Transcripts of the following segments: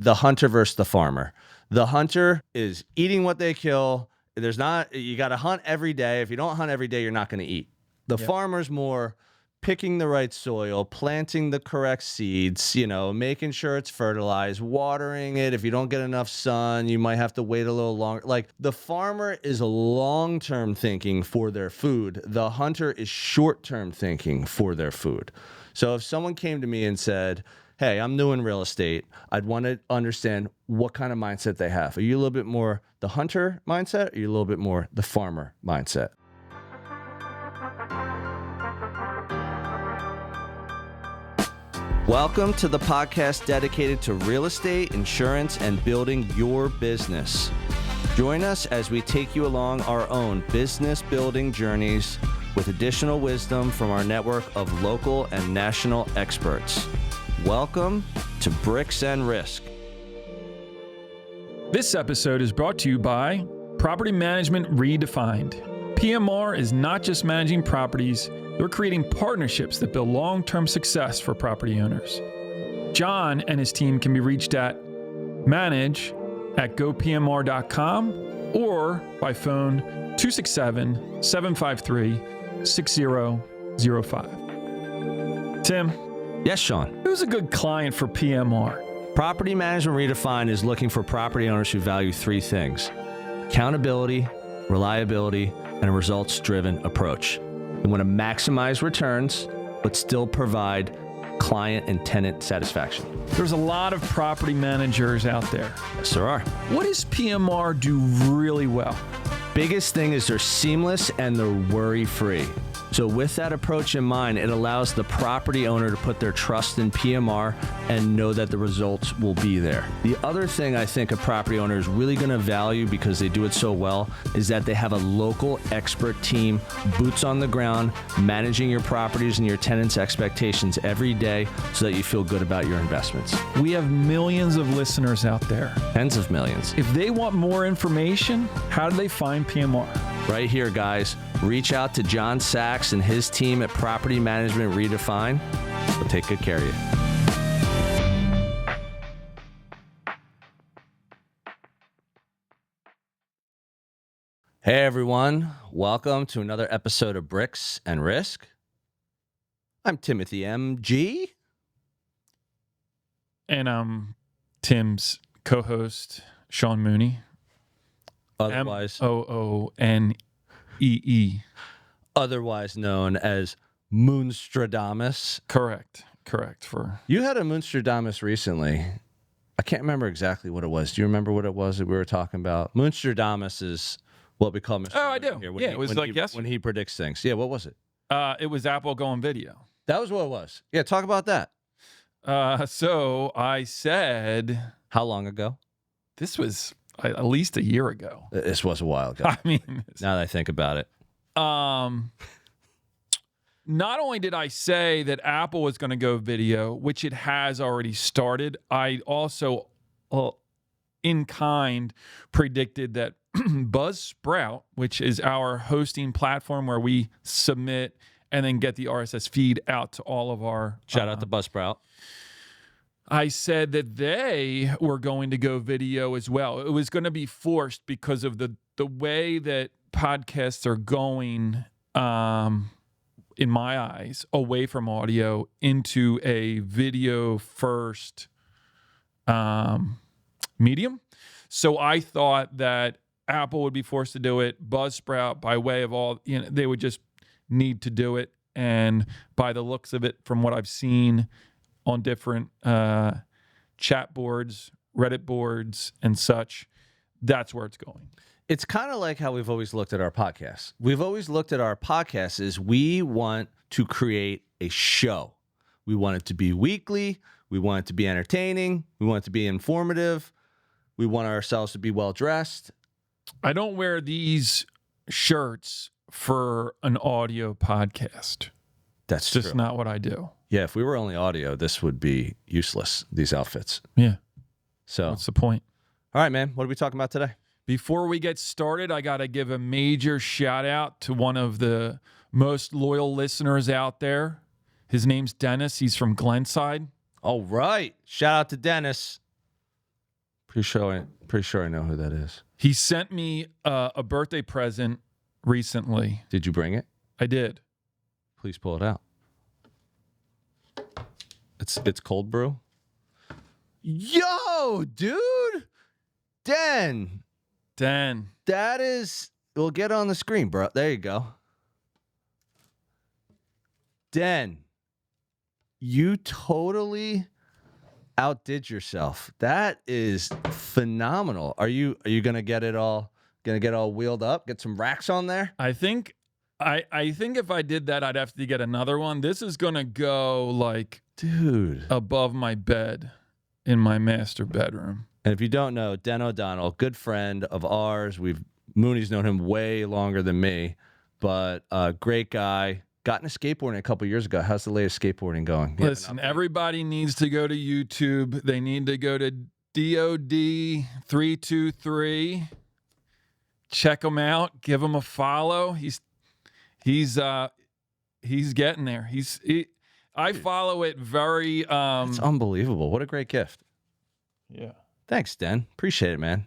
the hunter versus the farmer. The hunter is eating what they kill. You got to hunt every day. If you don't hunt every day, you're not going to eat. The farmer's more picking the right soil, planting the correct seeds, making sure it's fertilized, watering it. If you don't get enough sun, you might have to wait a little longer. Like, the farmer is long-term thinking for their food. The hunter is short-term thinking for their food. So if someone came to me and said, hey, I'm new in real estate, I'd want to understand what kind of mindset they have. Are you a little bit more the hunter mindset, or are you a little bit more the farmer mindset? Welcome to the podcast dedicated to real estate, insurance, and building your business. Join us as we take you along our own business building journeys with additional wisdom from our network of local and national experts. Welcome to Bricks and Risk. This episode is brought to you by Property Management Redefined. PMR is not just managing properties, they're creating partnerships that build long-term success for property owners. John and his team can be reached at manage@gopmr.com or by phone 267-753-6005. Tim. Yes, Sean. Who's a good client for PMR? Property Management Redefined is looking for property owners who value three things: accountability, reliability, and a results-driven approach. They want to maximize returns, but still provide client and tenant satisfaction. There's a lot of property managers out there. Yes, there are. What does PMR do really well? Biggest thing is they're seamless and they're worry-free. So with that approach in mind, it allows the property owner to put their trust in PMR and know that the results will be there. The other thing I think a property owner is really going to value, because they do it so well, is that they have a local expert team, boots on the ground, managing your properties and your tenants' expectations every day so that you feel good about your investments. We have millions of listeners out there. Tens of millions. If they want more information, how do they find PMR? Right here, guys. Reach out to John Sachs and his team at Property Management Redefined. They'll take good care of you. Hey, everyone. Welcome to another episode of Bricks and Risk. I'm Timothy M.G. And I'm Tim's co-host, Sean Mooney. Otherwise Moonee. Otherwise known as Moonstradamus. Correct. You had a Moonstradamus recently. I can't remember exactly what it was. Do you remember what it was that we were talking about? Moonstradamus is what we call Mr. Oh, I do. Here, it was like yesterday. When he predicts things. Yeah, what was it? It was Apple going video. That was what it was. Yeah, talk about that. So I said... How long ago? This was at least a year ago. This was a while ago. I mean... Now that I think about it. Not only did I say that Apple was going to go video, which it has already started, I also, in kind, predicted that Buzzsprout, which is our hosting platform where we submit and then get the RSS feed out to all of our... Shout out to Buzzsprout. I said that they were going to go video as well. It was going to be forced because of the way that podcasts are going, in my eyes, away from audio into a video first medium. So I thought that Apple would be forced to do it. Buzzsprout, by way of all, they would just need to do it. And by the looks of it, from what I've seen on different chat boards, Reddit boards, and such, that's where it's going. It's kind of like how we've always looked at our podcasts. We've always looked at our podcasts as we want to create a show. We want it to be weekly. We want it to be entertaining. We want it to be informative. We want ourselves to be well-dressed. I don't wear these shirts for an audio podcast. That's just not what I do. Yeah, if we were only audio, this would be useless, these outfits. Yeah. So what's the point? All right, man. What are we talking about today? Before we get started, I got to give a major shout out to one of the most loyal listeners out there. His name's Dennis. He's from Glenside. All right. Shout out to Dennis. Pretty sure I know who that is. He sent me a birthday present recently. Did you bring it? I did. Please pull it out. It's cold brew. Yo, dude. Den. That is, we'll get on the screen, bro. There you go. Den. You totally outdid yourself. That is phenomenal. Are you gonna get all wheeled up? Get some racks on there? I think if I did that, I'd have to get another one. This is gonna go like, dude, above my bed in my master bedroom. And if you don't know, Den O'Donnell, good friend of ours. Mooney's known him way longer than me, but great guy. Got into skateboarding a couple years ago. How's the latest skateboarding going? Listen, everybody needs to go to YouTube. They need to go to DOD323. Check him out. Give him a follow. He's getting there. I follow it very. It's unbelievable. What a great gift. Yeah. Thanks, Den. Appreciate it, man.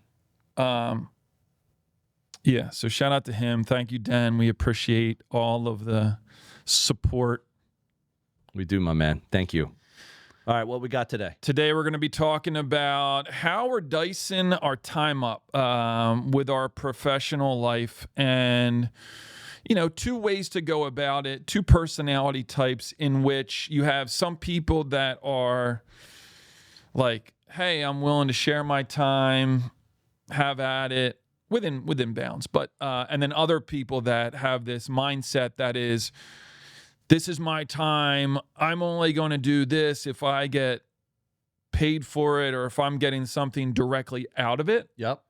Yeah. So shout out to him. Thank you, Den. We appreciate all of the support. We do, my man. Thank you. All right, what we got today? Today we're going to be talking about how we're dicing our time up with our professional life, and two ways to go about it, two personality types in which you have some people that are like, hey, I'm willing to share my time, have at it within bounds, but and then other people that have this mindset that is, this is my time. I'm only going to do this if I get paid for it or if I'm getting something directly out of it. Yep.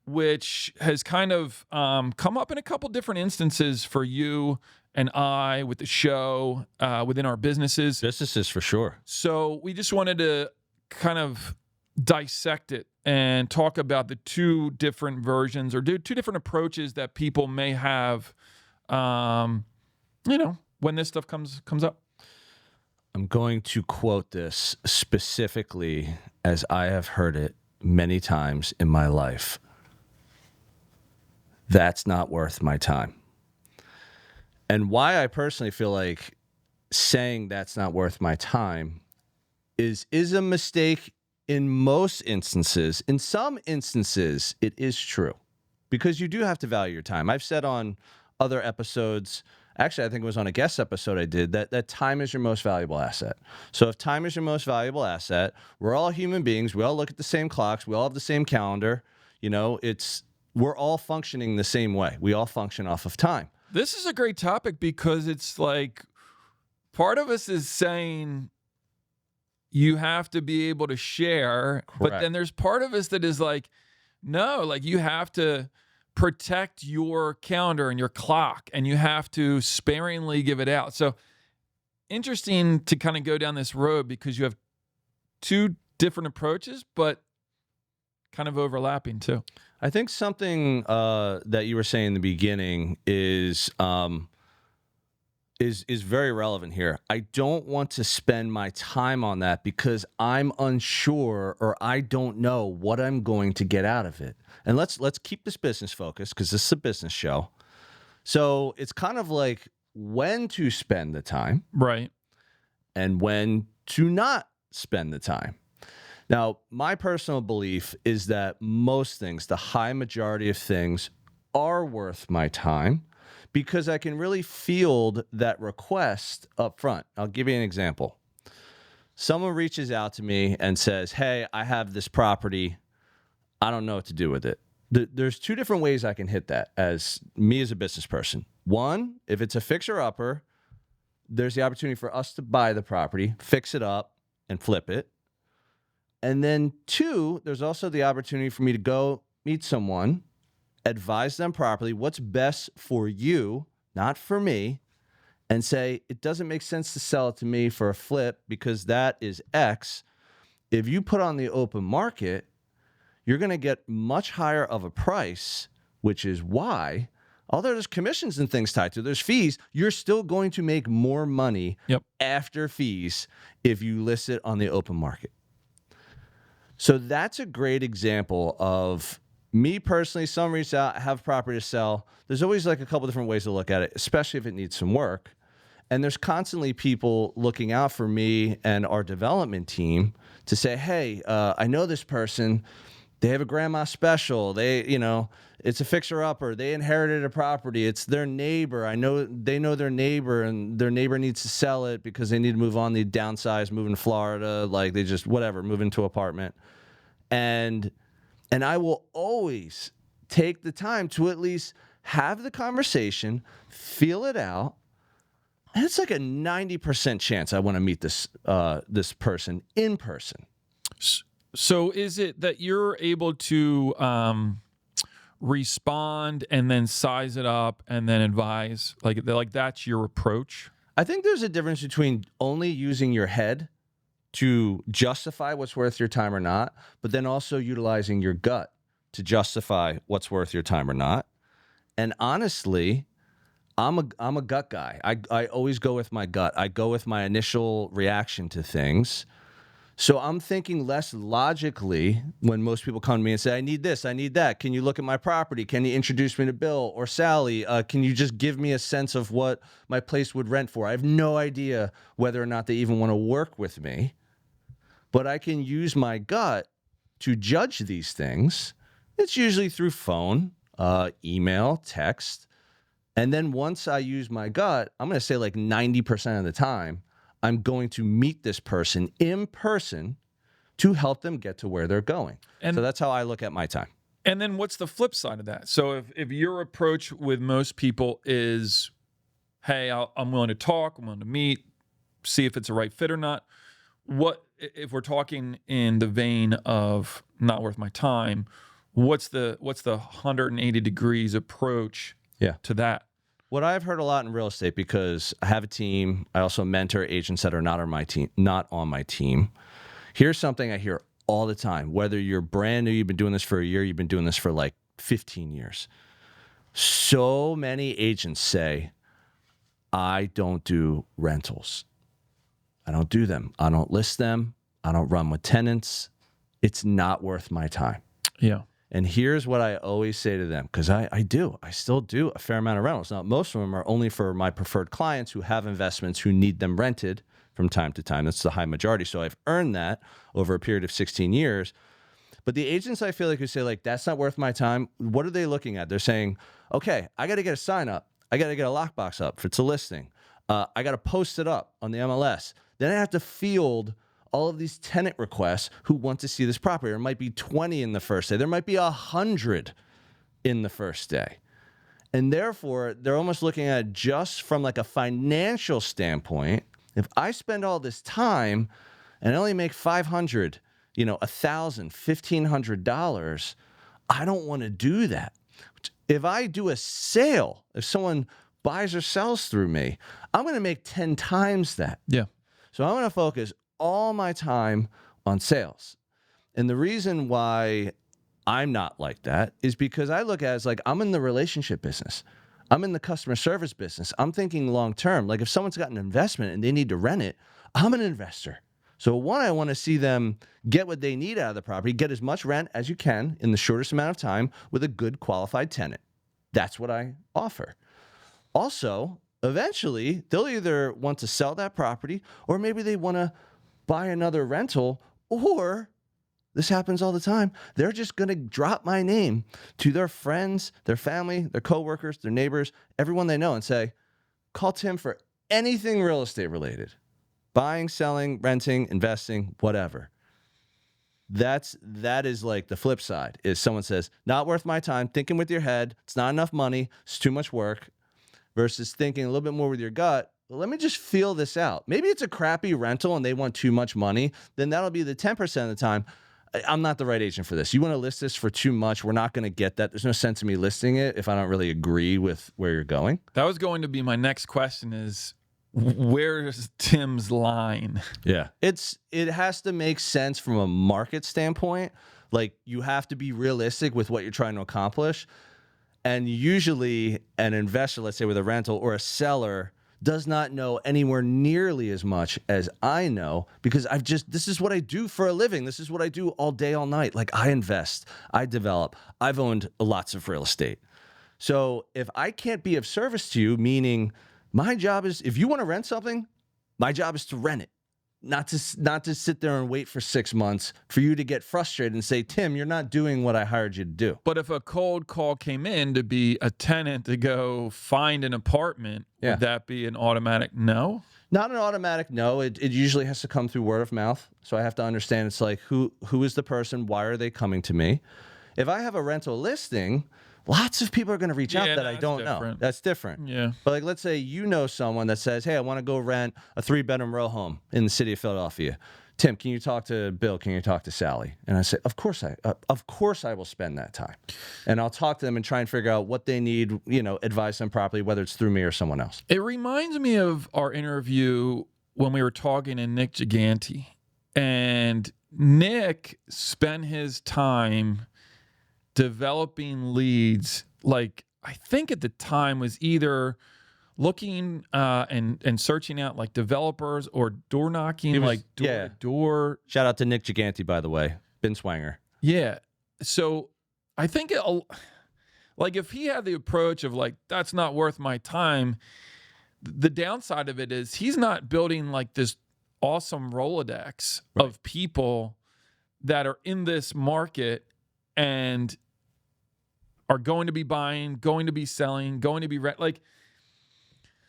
Which has kind of come up in a couple different instances for you and I with the show, within our businesses. Businesses for sure. So we just wanted to kind of dissect it and talk about the two different versions or two different approaches that people may have, when this stuff comes up. I'm going to quote this specifically as I have heard it many times in my life. That's not worth my time. And why I personally feel like saying that's not worth my time is a mistake in most instances. In some instances, it is true because you do have to value your time. I've said on other episodes, actually, I think it was on a guest episode I did, that time is your most valuable asset. So if time is your most valuable asset, we're all human beings. We all look at the same clocks. We all have the same calendar. We're all functioning the same way. We all function off of time. This is a great topic because it's like part of us is saying you have to be able to share, Correct. But then there's part of us that is like, no, like you have to protect your calendar and your clock and you have to sparingly give it out. So interesting to kind of go down this road because you have two different approaches, but kind of overlapping too. I think something that you were saying in the beginning is very relevant here. I don't want to spend my time on that because I'm unsure or I don't know what I'm going to get out of it. And let's keep this business focused because this is a business show. So it's kind of like when to spend the time, right, and when to not spend the time. Now, my personal belief is that most things, the high majority of things, are worth my time because I can really field that request up front. I'll give you an example. Someone reaches out to me and says, hey, I have this property. I don't know what to do with it. There's two different ways I can hit that as me as a business person. One, if it's a fixer-upper, there's the opportunity for us to buy the property, fix it up, and flip it. And then two, there's also the opportunity for me to go meet someone, advise them properly what's best for you, not for me, and say, it doesn't make sense to sell it to me for a flip because that is X. If you put on the open market, you're going to get much higher of a price, which is Y. Although there's commissions and things tied to it, there's fees, you're still going to make more money after fees if you list it on the open market. So that's a great example of me personally. Someone reached out, I have property to sell. There's always like a couple different ways to look at it, especially if it needs some work. And there's constantly people looking out for me and our development team to say, hey, I know this person. They have a grandma special. It's a fixer-upper. They inherited a property. It's their neighbor. They know their neighbor, and their neighbor needs to sell it because they need to move on. They downsize, move in Florida, like they just move into an apartment. And I will always take the time to at least have the conversation, feel it out. And it's like a 90% chance I want to meet this person in person. So is it that you're able to respond and then size it up and then advise? Like that's your approach? I think there's a difference between only using your head to justify what's worth your time or not, but then also utilizing your gut to justify what's worth your time or not. And honestly, I'm a gut guy. I always go with my gut. I go with my initial reaction to things. So I'm thinking less logically when most people come to me and say, I need this, I need that. Can you look at my property? Can you introduce me to Bill or Sally? Can you just give me a sense of what my place would rent for? I have no idea whether or not they even want to work with me, but I can use my gut to judge these things. It's usually through phone, email, text. And then once I use my gut, I'm going to say like 90% of the time, I'm going to meet this person in person to help them get to where they're going. And so that's how I look at my time. And then what's the flip side of that? So if your approach with most people is, hey, I'm willing to talk, I'm willing to meet, see if it's a right fit or not. What if we're talking in the vein of not worth my time? What's the 180 degrees approach to that? What I've heard a lot in real estate, because I have a team, I also mentor agents that are not on my team. Here's something I hear all the time, whether you're brand new, you've been doing this for a year, you've been doing this for like 15 years. So many agents say, I don't do rentals. I don't do them. I don't list them. I don't run with tenants. It's not worth my time. Yeah. And here's what I always say to them, because I still do a fair amount of rentals. Now, most of them are only for my preferred clients who have investments who need them rented from time to time. That's the high majority. So I've earned that over a period of 16 years. But the agents I feel like who say like, that's not worth my time, what are they looking at? They're saying, okay, I got to get a sign up. I got to get a lockbox up if it's a listing. I got to post it up on the MLS. Then I have to field all of these tenant requests who want to see this property. There might be 20 in the first day. There might be 100 in the first day. And therefore, they're almost looking at it just from like a financial standpoint. If I spend all this time and I only make $500, $1,000, $1,500, I don't want to do that. If I do a sale, if someone buys or sells through me, I'm going to make 10 times that. Yeah. So I'm going to focus all my time on sales. And the reason why I'm not like that is because I look at it as like, I'm in the relationship business. I'm in the customer service business. I'm thinking long-term. Like if someone's got an investment and they need to rent it, I'm an investor. So one, I want to see them get what they need out of the property, get as much rent as you can in the shortest amount of time with a good qualified tenant. That's what I offer. Also, eventually, they'll either want to sell that property or maybe they want to buy another rental, or this happens all the time, they're just going to drop my name to their friends, their family, their coworkers, their neighbors, everyone they know and say, call Tim for anything real estate related. Buying, selling, renting, investing, whatever. That is like the flip side, is someone says, not worth my time, thinking with your head, it's not enough money, it's too much work, versus thinking a little bit more with your gut. Well, let me just feel this out. Maybe it's a crappy rental and they want too much money. Then that'll be the 10% of the time. I'm not the right agent for this. You want to list this for too much. We're not going to get that. There's no sense in me listing it if I don't really agree with where you're going. That was going to be my next question is, where's Tim's line? Yeah. It has to make sense from a market standpoint. Like you have to be realistic with what you're trying to accomplish. And usually an investor, let's say with a rental or a seller, does not know anywhere nearly as much as I know, because this is what I do for a living. This is what I do all day, all night. Like, I invest, I develop, I've owned lots of real estate. So if I can't be of service to you, meaning my job is, if you want to rent something, my job is to rent it. Not to sit there and wait for 6 months for you to get frustrated and say, Tim, you're not doing what I hired you to do. But if a cold call came in to be a tenant to go find an apartment, would that be an automatic no? Not an automatic no. It usually has to come through word of mouth. So I have to understand, it's like, who is the person? Why are they coming to me? If I have a rental listing, lots of people are going to reach out that I don't know. That's different. Yeah. But like, let's say you know someone that says, hey, I want to go rent a 3-bedroom row home in the city of Philadelphia. Tim, can you talk to Bill? Can you talk to Sally? And I say, of course I will spend that time. And I'll talk to them and try and figure out what they need, advise them properly, whether it's through me or someone else. It reminds me of our interview when we were talking to Nick Gigante. And Nick spent his time developing leads, like I think at the time was either looking and searching out like developers or door knocking, like door to door. Shout out to Nick Gigante, by the way, bin swanger. Yeah. So I think like if he had the approach of like, that's not worth my time, the downside of it is he's not building like this awesome Rolodex of people that are in this market and are going to be buying, going to be selling, going to be like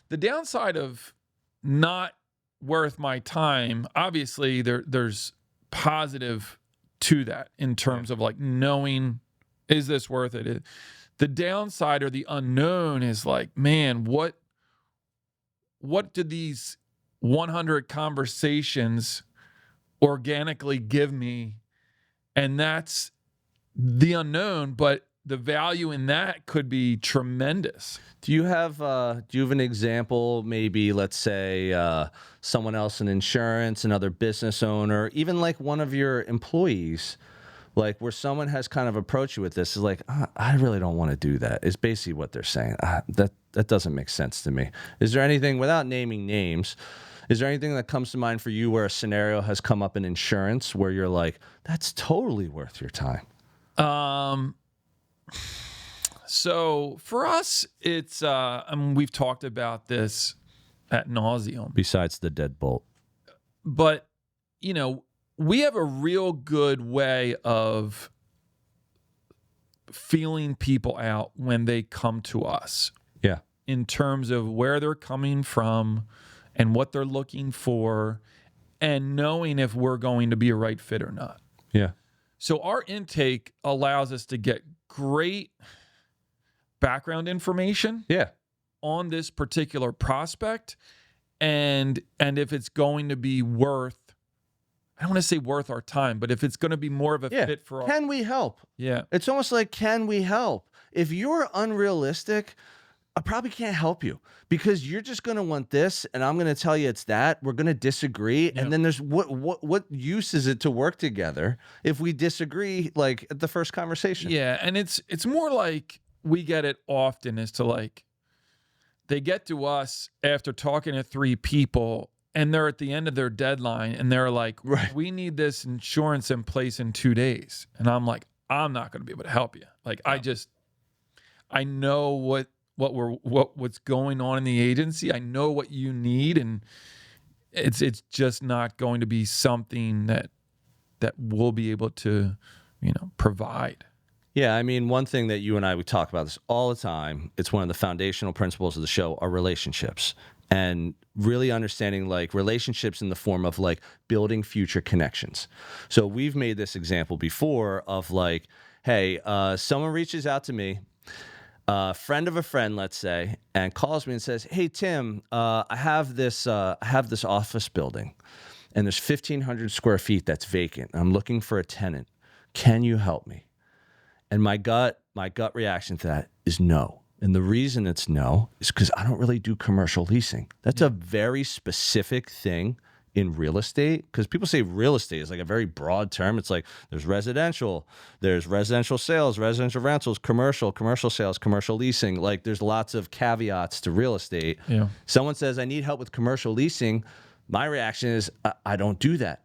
the downside of not worth my time. Obviously, there's positive to that in terms of like knowing, is this worth it? The downside or the unknown is like, man, what did these 100 conversations organically give me? And that's the unknown, but the value in that could be tremendous. Do you have an example? Maybe let's say someone else in insurance, another business owner, even like one of your employees, like where someone has kind of approached you with this is like, I really don't want to do that. Is basically what they're saying. That doesn't make sense to me. Is there anything, without naming names, is there anything that comes to mind for you where a scenario has come up in insurance where you're like, that's totally worth your time? So for us, it's we've talked about this ad nauseum. Besides the Deadbolt, but we have a real good way of feeling people out when they come to us. Yeah, in terms of where they're coming from and what they're looking for, and knowing if we're going to be a right fit or not. Yeah. So our intake allows us to get great background information on this particular prospect, and if it's going to be worth, I don't want to say worth our time, but if it's going to be more of a fit for our... Can we help? Yeah. It's almost like, can we help? If you're unrealistic, I probably can't help you because you're just going to want this and I'm going to tell you it's that. We're going to disagree. And then there's what use is it to work together if we disagree like at the first conversation? Yeah. And it's more like we get it often as to like, they get to us after talking to 3 people and they're at the end of their deadline and they're like, we need this insurance in place in 2 days. And I'm like, I'm not going to be able to help you. Like, I know what's going on in the agency. I know what you need, and it's just not going to be something that we'll be able to, provide. Yeah, I mean, one thing that you and I, we talk about this all the time. It's one of the foundational principles of the show are relationships, and really understanding like relationships in the form of like building future connections. So we've made this example before of like, hey, someone reaches out to me, a friend of a friend, let's say, and calls me and says, hey, Tim, I have this office building and there's 1,500 square feet that's vacant. I'm looking for a tenant. Can you help me? And my gut reaction to that is no. And the reason it's no is because I don't really do commercial leasing. That's a very specific thing in real estate, because people say real estate is like a very broad term. It's like there's residential sales, residential rentals, commercial sales, commercial leasing. Like there's lots of caveats to real estate. Yeah. Someone says, I need help with commercial leasing. My reaction is, I don't do that.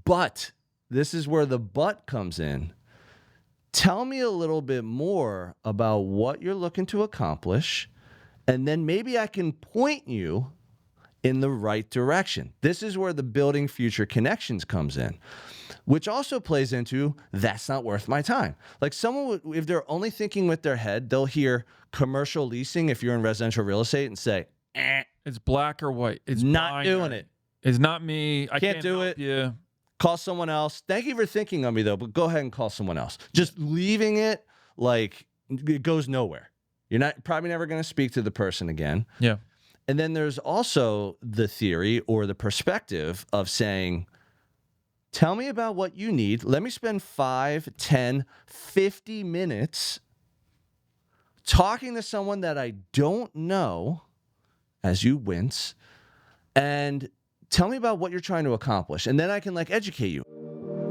But this is where the but comes in. Tell me a little bit more about what you're looking to accomplish, and then maybe I can point you in the right direction. This is where the building future connections comes in, which also plays into that's not worth my time. Like someone, if they're only thinking with their head, they'll hear commercial leasing if you're in residential real estate and say, It's black or white. It's not binary. doing it. It's not me. I can't do help it. you. Call someone else. Thank you for thinking of me though, but go ahead and call someone else. Just leaving it like it goes nowhere. You're probably never going to speak to the person again. Yeah. And then there's also the theory or the perspective of saying, tell me about what you need. Let me spend 5, 10, 50 minutes talking to someone that I don't know, as you wince, and tell me about what you're trying to accomplish. And then I can educate you.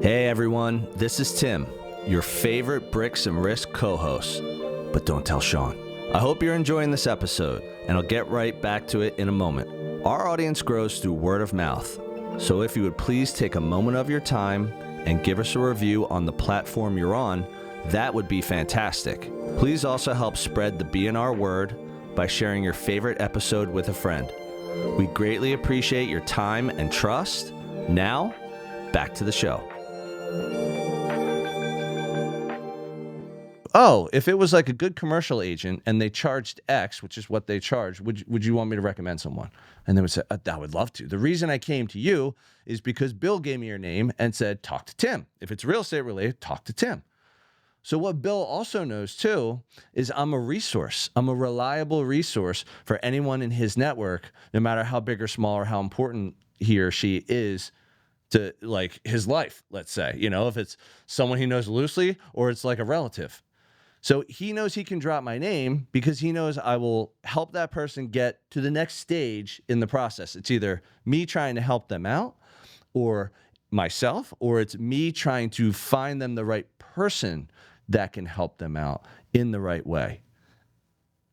Hey everyone, this is Tim, your favorite Bricks and Risk co-host. But don't tell Sean. I hope you're enjoying this episode, and I'll get right back to it in a moment. Our audience grows through word of mouth, so if you would please take a moment of your time and give us a review on the platform you're on, that would be fantastic. Please also help spread the B&R word by sharing your favorite episode with a friend. We greatly appreciate your time and trust. Now, back to the show. Oh, if it was like a good commercial agent and they charged X, which is what they charge, would you want me to recommend someone? And they would say, I would love to. The reason I came to you is because Bill gave me your name and said, talk to Tim. If it's real estate related, talk to Tim. So what Bill also knows too is I'm a resource. I'm a reliable resource for anyone in his network, no matter how big or small or how important he or she is to his life, let's say, if it's someone he knows loosely or it's like a relative. So he knows he can drop my name because he knows I will help that person get to the next stage in the process. It's either me trying to help them out or myself, or it's me trying to find them the right person that can help them out in the right way.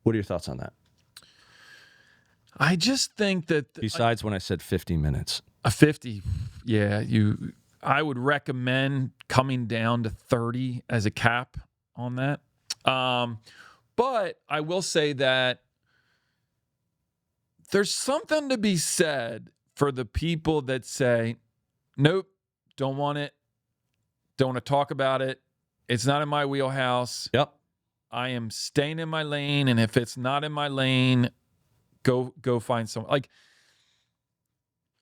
What are your thoughts on that? I just think that... Besides when I said 50 minutes. A 50, yeah. I would recommend coming down to 30 as a cap on that. But I will say that there's something to be said for the people that say, nope, don't want it, don't want to talk about it, it's not in my wheelhouse. Yep. I am staying in my lane, and if it's not in my lane, go find someone.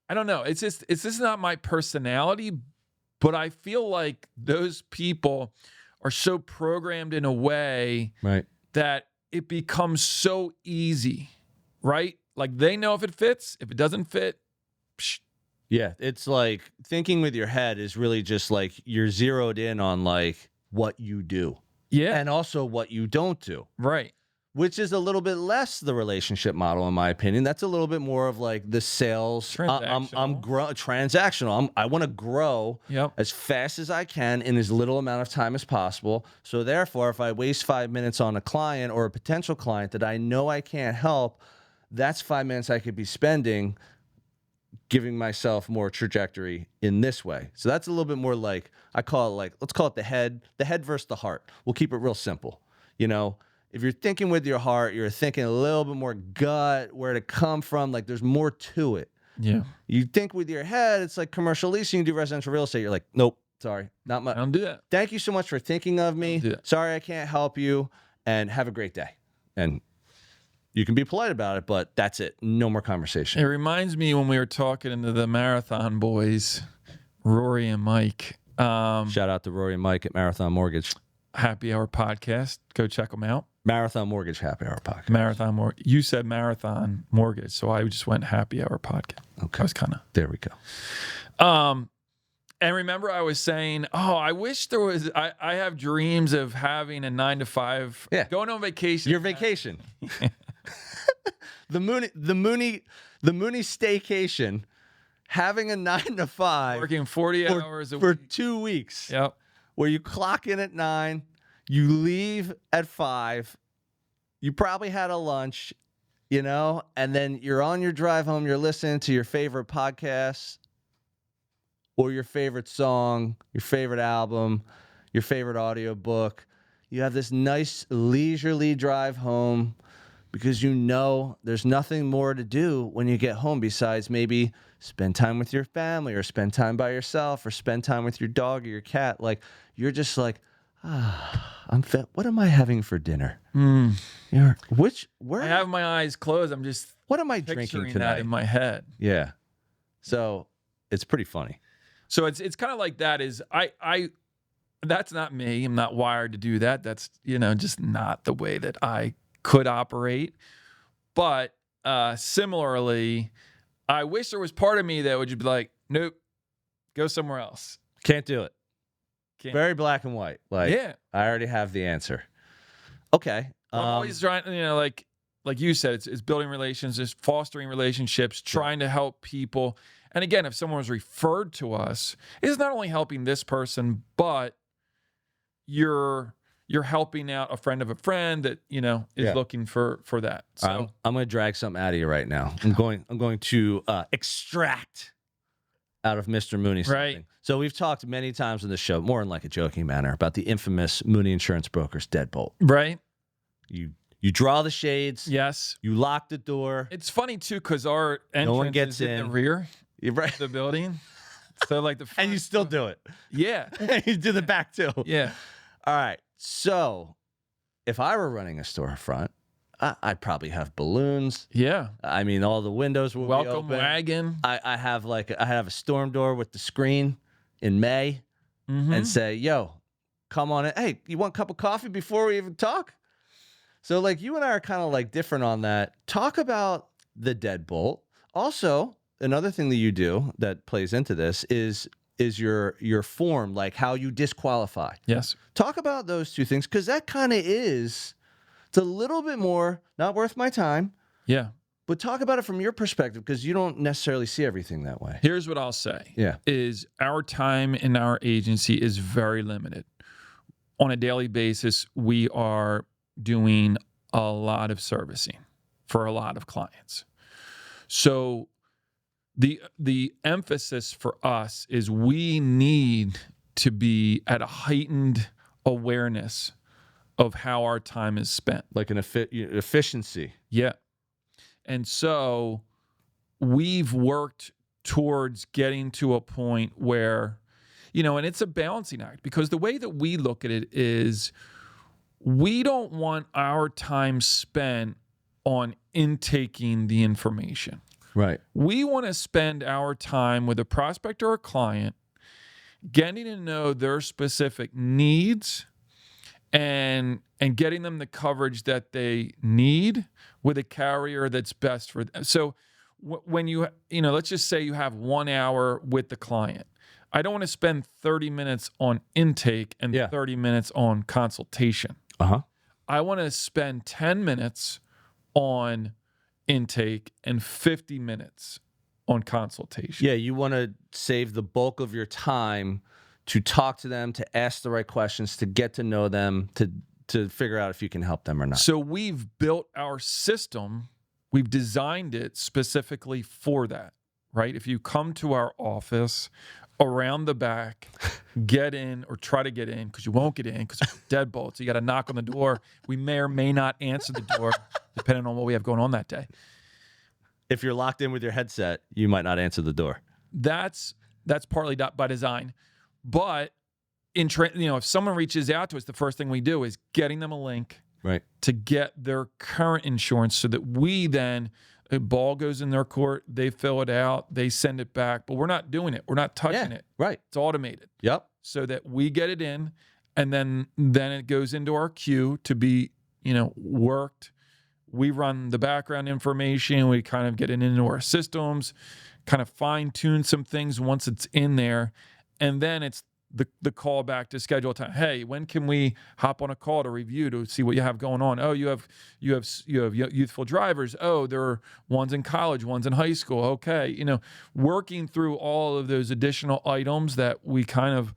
I don't know. It's just not my personality, but I feel like those people are so programmed in a way that it becomes so easy, right? Like they know if it fits, if it doesn't fit, psh. Yeah, it's like thinking with your head is really just like you're zeroed in on what you do. Yeah. And also what you don't do. Right. Which is a little bit less the relationship model, in my opinion. That's a little bit more of the sales. Transactional. I'm transactional. I want to grow as fast as I can in as little amount of time as possible. So therefore, if I waste 5 minutes on a client or a potential client that I know I can't help, that's 5 minutes I could be spending giving myself more trajectory in this way. So that's a little bit more I call it let's call it the head versus the heart. We'll keep it real simple. If you're thinking with your heart, you're thinking a little bit more gut, where to come from. There's more to it. Yeah. You think with your head, it's like commercial leasing, you do residential real estate. You're like, nope, sorry, not much. I don't do that. Thank you so much for thinking of me. Sorry, I can't help you. And have a great day. And you can be polite about it, but that's it. No more conversation. It reminds me when we were talking to the Marathon boys, Rory and Mike. Shout out to Rory and Mike at Marathon Mortgage. Happy Hour Podcast. Go check them out. Marathon Mortgage Happy Hour Podcast. Marathon Mortgage. You said Marathon Mortgage, so I just went Happy Hour Podcast. Okay. I was kind of... There we go. And remember I was saying, I wish there was... I have dreams of having a 9-to-5... Yeah. Going on vacation. Your vacation. The Mooney staycation. having a 9 to 5 Working 40 hours a for week. 2 weeks. Yep. Where you clock in at 9, you leave at 5, you probably had a lunch, you know, and then you're on your drive home, you're listening to your favorite podcast or your favorite song, your favorite album, your favorite audiobook. You have this nice leisurely drive home because you know there's nothing more to do when you get home besides maybe spend time with your family or spend time by yourself or spend time with your dog or your cat. Like, you're just like, I'm fit. What am I having for dinner? I Where have my eyes closed. I'm just what am I drinking picturing tonight? that in my head. Yeah. So it's pretty funny. So it's kind of like that is I that's not me. I'm not wired to do that. That's, just not the way that I could operate. But similarly, I wish there was part of me that would just be like, nope, go somewhere else. Can't do it. Can't. Very black and white. Like, Yeah. I already have the answer. Okay. I'm always trying, like you said, it's building relations, it's fostering relationships, trying to help people. And again, if someone was referred to us, it's not only helping this person, but you're helping out a friend of a friend that, is looking for that. So I'm going to drag something out of you right now. I'm going to extract out of Mr. Mooney something. Right. So we've talked many times on the show, more in like a joking manner, about the infamous Mooney Insurance Brokers Deadbolt. right. You draw the shades. Yes. You lock the door. It's funny too, because our entrance one gets is in the in. rear You're right. of the building. So like the front, And you still do it. Yeah. You do the back too. Yeah. All right. So if I were running a storefront, I'd probably have balloons. Yeah. I mean, all the windows will be Welcome open. wagon. I have a storm door with the screen in May and say, yo, come on in. Hey, you want a cup of coffee before we even talk? So like you and I are kind of like different on that. Talk about the deadbolt. Also, another thing that you do that plays into this is your form, like how you disqualify. Yes. Talk about those two things, because that kind of it's a little bit more not worth my time. Yeah. But talk about it from your perspective, because you don't necessarily see everything that way. Here's what I'll say. Yeah. Is our time in our agency is very limited. On a daily basis, we are doing a lot of servicing for a lot of clients. So the emphasis for us is we need to be at a heightened awareness of how our time is spent. Like an efficiency. Yeah. And so we've worked towards getting to a point where, and it's a balancing act, because the way that we look at it is we don't want our time spent on intaking the information. Right. We want to spend our time with a prospect or a client getting to know their specific needs and getting them the coverage that they need with a carrier that's best for them. So when let's just say you have 1 hour with the client. I don't want to spend 30 minutes on intake and 30 minutes on consultation. Uh-huh. I want to spend 10 minutes on intake and 50 minutes on consultation. Yeah, you want to save the bulk of your time to talk to them, to ask the right questions, to get to know them, to figure out if you can help them or not. So we've built our system, we've designed it specifically for that, right? If you come to our office, around the back, get in or try to get in, because you won't get in because it's deadbolt. So you got to knock on the door. We may or may not answer the door, depending on what we have going on that day. If you're locked in with your headset, you might not answer the door. That's partly by design. But if someone reaches out to us, the first thing we do is getting them a link to get their current insurance, so that we then, a ball goes in their court, they fill it out, they send it back, but we're not doing it. We're not touching it. Right. It's automated. Yep. So that we get it in, and then it goes into our queue to be, worked. We run the background information. We kind of get it into our systems, kind of fine tune some things once it's in there. And then it's the call back to schedule time. Hey, when can we hop on a call to review to see what you have going on? Oh, you have youthful drivers. Oh, there are ones in college, ones in high school. Okay, working through all of those additional items that we kind of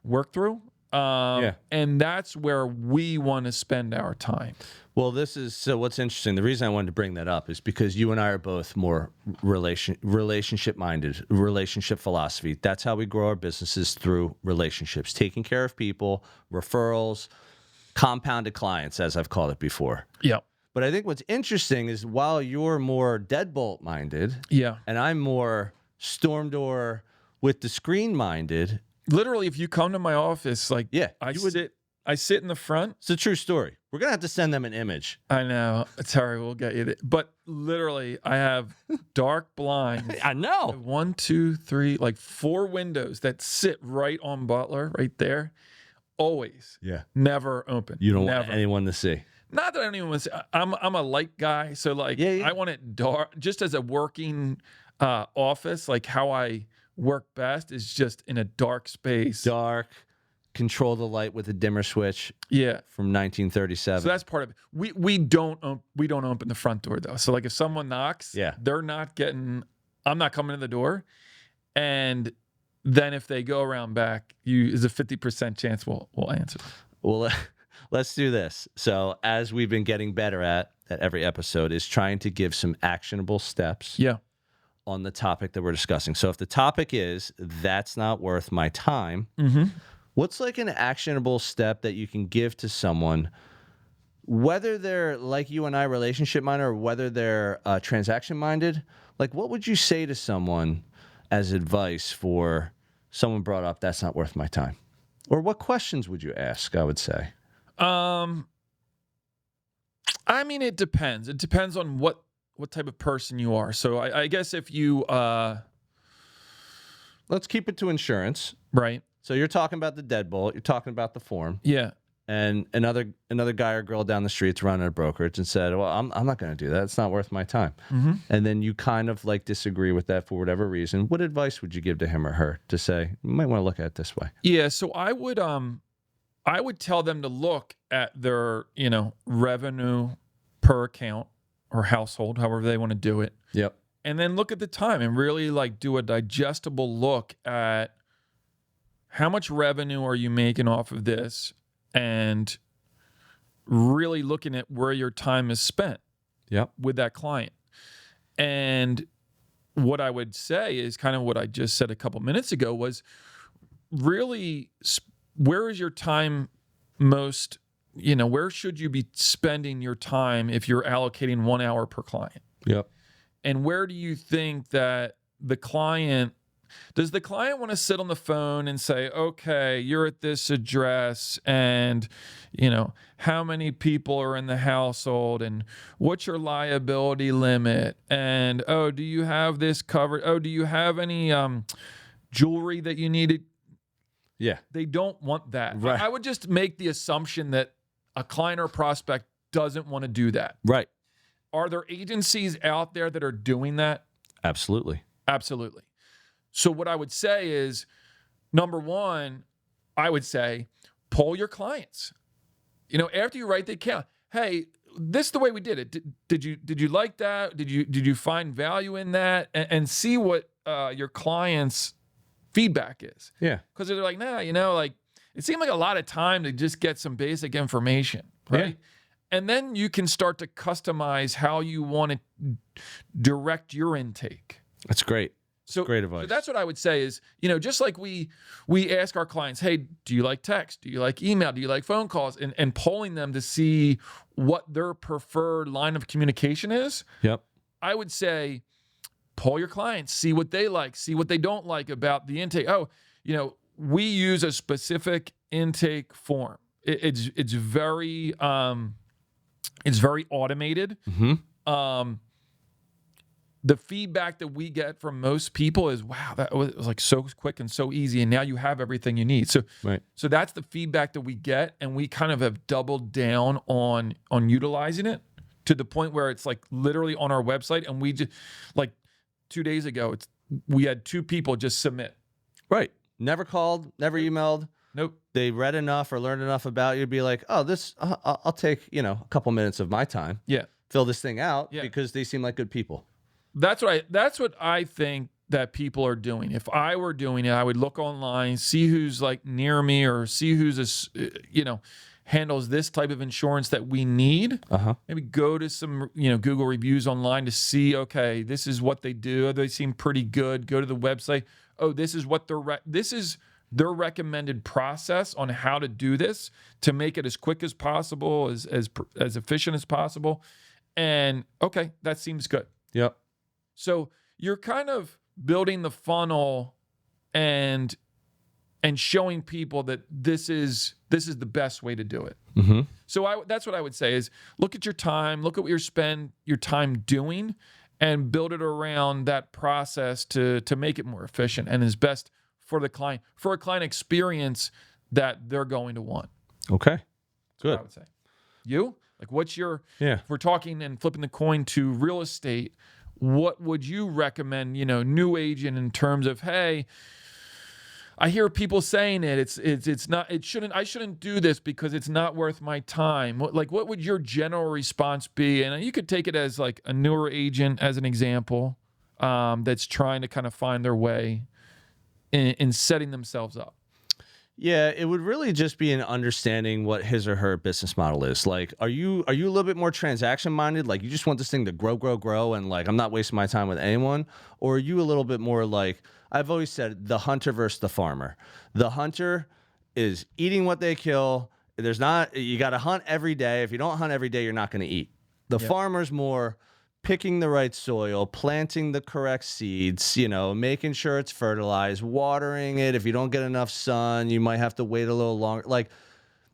work through. And that's where we want to spend our time. Well, so what's interesting, the reason I wanted to bring that up is because you and I are both more relationship minded, relationship philosophy. That's how we grow our businesses, through relationships, taking care of people, referrals, compounded clients, as I've called it before. Yeah. But I think what's interesting is while you're more deadbolt minded, and I'm more storm door with the screen minded. Literally, if you come to my office, I sit in the front. It's a true story. We're going to have to send them an image. I know. Sorry, we'll get you there. But literally, I have dark blinds. I know. 1, 2, 3, like 4 windows that sit right on Butler, right there. Always. Yeah. Never open. You don't want anyone to see. Not that I don't even want to see. I'm a light guy. So, like, I want it dark. Just as a working office, like how I work best is just in a dark space. Dark. Control the light with a dimmer switch. Yeah, from 1937. So that's part of it. We don't open the front door though. So like if someone knocks, they're not getting. I'm not coming to the door, and then if they go around back, is a 50% chance we'll answer. Well, let's do this. So as we've been getting better at every episode, is trying to give some actionable steps. Yeah. On the topic that we're discussing. So if the topic is that's not worth my time. Mm-hmm. What's like an actionable step that you can give to someone, whether they're like you and I, relationship minded, or whether they're transaction minded? Like, what would you say to someone as advice for someone brought up that's not worth my time? Or what questions would you ask, I would say? I mean, it depends. It depends on what type of person you are. So I guess if you... Let's keep it to insurance. Right. So you're talking about the deadbolt. You're talking about the form. Yeah. And another guy or girl down the street's running a brokerage and said, well, I'm not going to do that. It's not worth my time. Mm-hmm. And then you kind of like disagree with that for whatever reason. What advice would you give to him or her to say, you might want to look at it this way? Yeah. So I would tell them to look at their, revenue per account or household, however they want to do it. Yep. And then look at the time and really like do a digestible look at how much revenue are you making off of this, and really looking at where your time is spent with that client. And what I would say is kind of what I just said a couple minutes ago was really where is your time most, where should you be spending your time if you're allocating 1 hour per client? Yep. And where do you think that does the client want to sit on the phone and say, okay, you're at this address and, how many people are in the household and what's your liability limit? And, oh, do you have this covered? Oh, do you have any jewelry that you needed? Yeah. They don't want that. Right. I would just make the assumption that a client or prospect doesn't want to do that. Right. Are there agencies out there that are doing that? Absolutely. Absolutely. So what I would say is, number one, I would say, poll your clients. After you write the account, hey, this is the way we did it. Did you like that? Did you find value in that? And see what your clients' feedback is. Yeah. Because they're like, nah, like it seemed like a lot of time to just get some basic information, right? Yeah. And then you can start to customize how you want to direct your intake. That's great. So great advice. So that's what I would say is, just like we ask our clients, hey, do you like text? Do you like email? Do you like phone calls? And polling them to see what their preferred line of communication is. Yep. I would say, poll your clients, see what they like, see what they don't like about the intake. Oh, we use a specific intake form. It's very automated. Mm-hmm. The feedback that we get from most people is, wow, that was like so quick and so easy, and now you have everything you need. So, right. So that's the feedback that we get, and we kind of have doubled down on utilizing it to the point where it's like literally on our website, and we just like 2 days ago, we had 2 people just submit. Right. Never called, never emailed. Nope. They read enough or learned enough about you to be like, oh, this, I'll take, a couple minutes of my time. Yeah. Fill this thing out Yeah. because they seem like good people. That's what I think that people are doing. If I were doing it, I would look online, see who's like near me, or see who's handles this type of insurance that we need. Maybe go to some Google reviews online to see, okay, this is what they do. They seem pretty good. Go to the website. Oh, this is what their recommended process on how to do this to make it as quick as possible, as efficient as possible. And okay, that seems good. Yep. So you're kind of building the funnel and showing people that this is the best way to do it. Mm-hmm. So that's what I would say is look at your time, look at what you spend your time doing, and build it around that process to make it more efficient and is best for the client, for a client experience that they're going to want. Okay. Good. What I would say. You? Like what's your, if we're talking and flipping the coin to real estate, what would you recommend, new agent in terms of, hey, I hear people saying it's not, I shouldn't do this because it's not worth my time. What would your general response be? And you could take it as like a newer agent as an example, that's trying to kind of find their way in setting themselves up. Yeah, it would really just be in understanding what his or her business model is. Like, are you a little bit more transaction minded? Like, you just want this thing to grow, and like, I'm not wasting my time with anyone? Or are you a little bit more like, I've always said, the hunter versus the farmer. The hunter is eating what they kill. You got to hunt every day. If you don't hunt every day, you're not going to eat. The farmer's more picking the right soil, planting the correct seeds, making sure it's fertilized, watering it. If you don't get enough sun, you might have to wait a little longer. Like,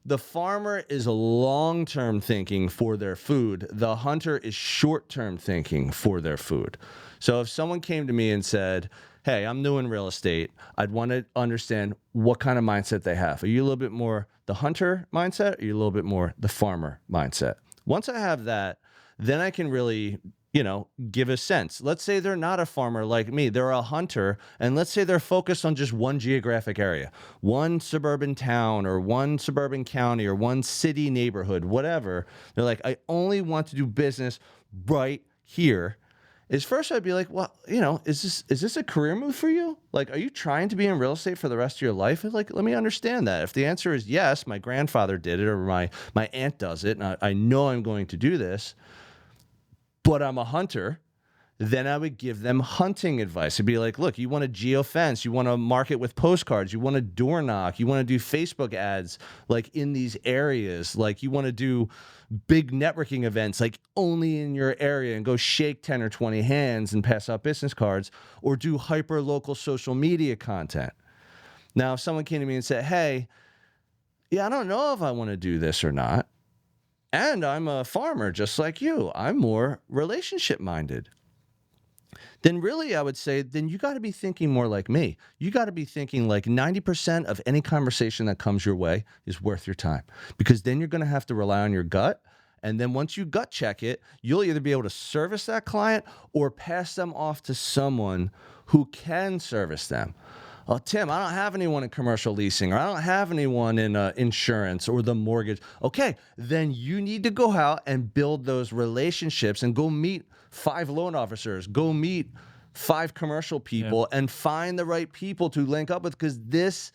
the farmer is long-term thinking for their food. The hunter is short-term thinking for their food. So if someone came to me and said, hey, I'm new in real estate, I'd want to understand what kind of mindset they have. Are you a little bit more the hunter mindset, or are you a little bit more the farmer mindset? Once I have that, then I can really, give a sense. Let's say they're not a farmer like me. They're a hunter. And let's say they're focused on just one geographic area, one suburban town or one suburban county or one city neighborhood, whatever. They're like, I only want to do business right here. First I'd be like, well, is this a career move for you? Like, are you trying to be in real estate for the rest of your life? Like, let me understand that. If the answer is yes, my grandfather did it, or my aunt does it, and I know I'm going to do this, but I'm a hunter, then I would give them hunting advice. It'd be like, look, you want to geofence, you want to market with postcards, you want to door knock, you want to do Facebook ads like in these areas, like you want to do big networking events like only in your area and go shake 10 or 20 hands and pass out business cards, or do hyper local social media content. Now, if someone came to me and said, hey, I don't know if I want to do this or not, and I'm a farmer just like you, I'm more relationship minded, then really I would say, then you got to be thinking more like me. You got to be thinking like 90% of any conversation that comes your way is worth your time, because then you're going to have to rely on your gut. And then once you gut check it, you'll either be able to service that client or pass them off to someone who can service them. Oh, Tim, I don't have anyone in commercial leasing, or I don't have anyone in insurance or the mortgage. Okay, then you need to go out and build those relationships and go meet 5 loan officers, go meet 5 commercial people, and find the right people to link up with, because this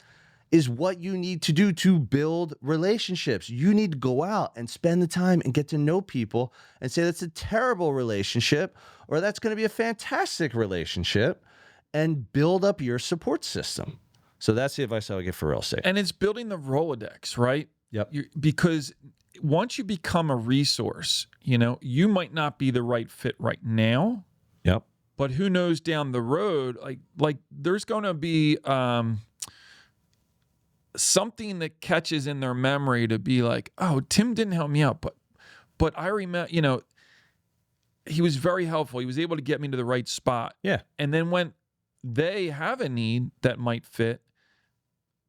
is what you need to do to build relationships. You need to go out and spend the time and get to know people and say that's a terrible relationship or that's going to be a fantastic relationship, and build up your support system. So that's the advice I would give for real estate. And it's building the Rolodex, right? Yep. Because once you become a resource, you might not be the right fit right now. Yep. But who knows down the road, like there's going to be something that catches in their memory to be like, oh, Tim didn't help me out, but I remember, he was very helpful. He was able to get me to the right spot. Yeah. And then when they have a need that might fit,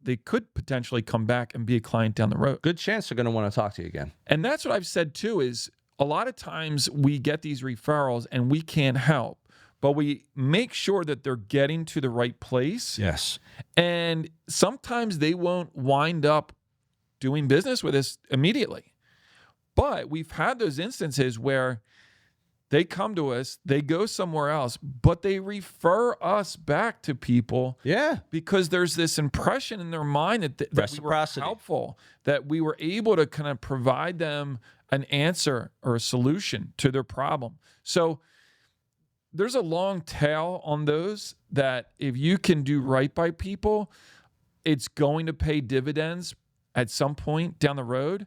they could potentially come back and be a client down the road. Good chance they're going to want to talk to you again. And that's what I've said too, is a lot of times we get these referrals and we can't help. but we make sure that they're getting to the right place. Yes. And sometimes they won't wind up doing business with us immediately. But we've had those instances where they come to us, they go somewhere else, but they refer us back to people. Yeah. Because there's this impression in their mind that we were helpful, that we were able to kind of provide them an answer or a solution to their problem. So there's a long tail on those that if you can do right by people, it's going to pay dividends at some point down the road.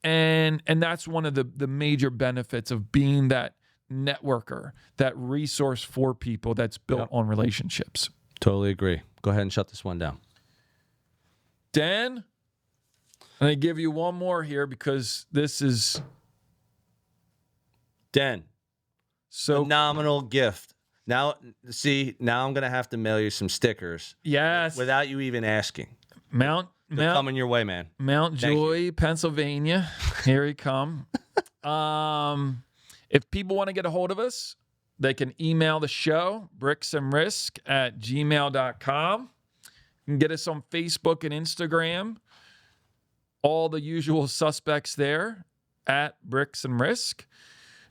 And that's one of the major benefits of being that networker, that resource for people that's built on relationships. Totally agree. Go ahead and shut this one down. Dan, I'm going to give you one more here because this is... Dan, so phenomenal gift. Now I'm going to have to mail you some stickers. Yes. Without you even asking. They're coming your way, man. Mount Joy, Pennsylvania. Here he come. If people want to get a hold of us, they can email the show, bricksandrisk@gmail.com. You can get us on Facebook and Instagram. All the usual suspects there at Bricks and Risk.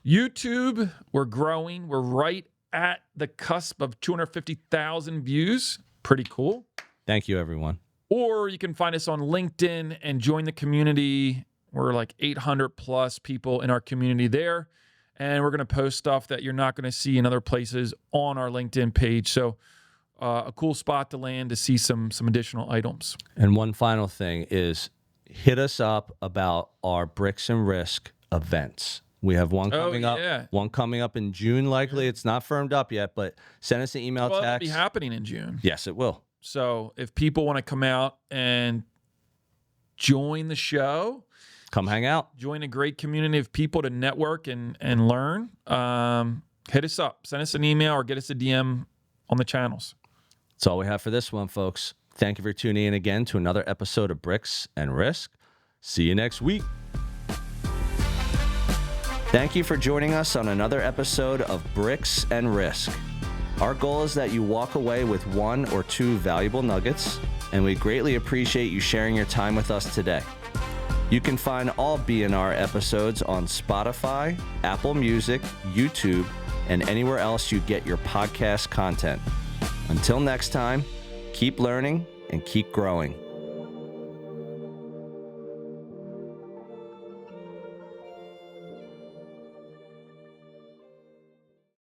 YouTube, we're growing. We're right at the cusp of 250,000 views. Pretty cool. Thank you, everyone. Or you can find us on LinkedIn and join the community. We're like 800 plus people in our community there. And we're going to post stuff that you're not going to see in other places on our LinkedIn page. So a cool spot to land to see some additional items. And one final thing is hit us up about our Bricks and Risk events. We have one coming up. One coming up in June, likely. It's not firmed up yet, but send us an email text. It'll be happening in June. Yes, it will. So if people want to come out and join the show, come hang out. Join a great community of people to network and learn. Hit us up. Send us an email or get us a DM on the channels. That's all we have for this one, folks. Thank you for tuning in again to another episode of Bricks and Risk. See you next week. Thank you for joining us on another episode of Bricks and Risk. Our goal is that you walk away with 1 or 2 valuable nuggets, and we greatly appreciate you sharing your time with us today. You can find all B&R episodes on Spotify, Apple Music, YouTube, and anywhere else you get your podcast content. Until next time, keep learning and keep growing.